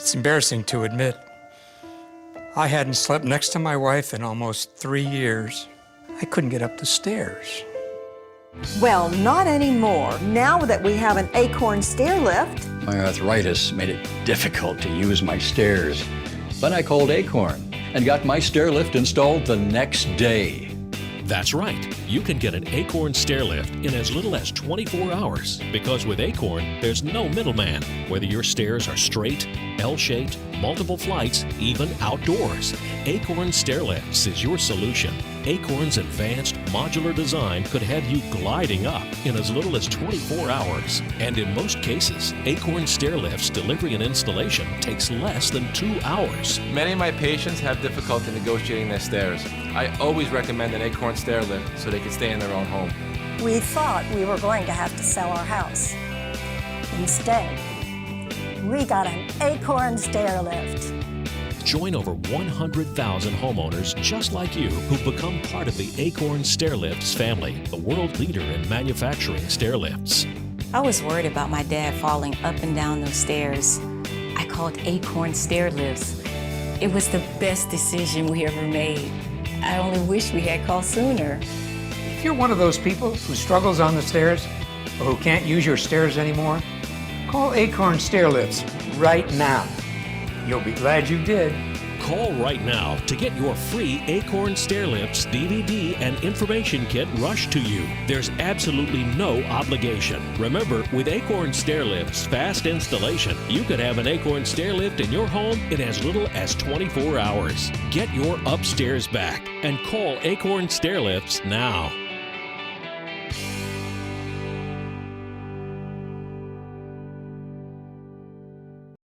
It's embarrassing to admit. I hadn't slept next to my wife in almost 3 years. I couldn't get up the stairs. Well, not anymore. Now that we have an Acorn Stairlift. My arthritis made it difficult to use my stairs. But I called Acorn and got my stairlift installed the next day. That's right. You can get an Acorn Stairlift in as little as 24 hours because with Acorn, there's no middleman. Whether your stairs are straight, L-shaped, multiple flights, even outdoors, Acorn Stairlifts is your solution. Acorn's advanced modular design could have you gliding up in as little as 24 hours. And in most cases, Acorn Stairlift's delivery and installation takes less than 2 hours. Many of my patients have difficulty negotiating their stairs. I always recommend an Acorn Stairlift so they can stay in their own home. We thought we were going to have to sell our house. Instead, we got an Acorn Stairlift. Join over 100,000 homeowners just like you who've become part of the Acorn Stairlifts family, the world leader in manufacturing stairlifts. I was worried about my dad falling up and down those stairs. I called Acorn Stairlifts. It was the best decision we ever made. I only wish we had called sooner. If you're one of those people who struggles on the stairs or who can't use your stairs anymore, call Acorn Stairlifts right now. You'll be glad you did. Call right now to get your free Acorn Stairlifts DVD and information kit rushed to you. There's absolutely no obligation. Remember, with Acorn Stairlifts fast installation, you could have an Acorn Stairlift in your home in as little as 24 hours. Get your upstairs back and call Acorn Stairlifts now.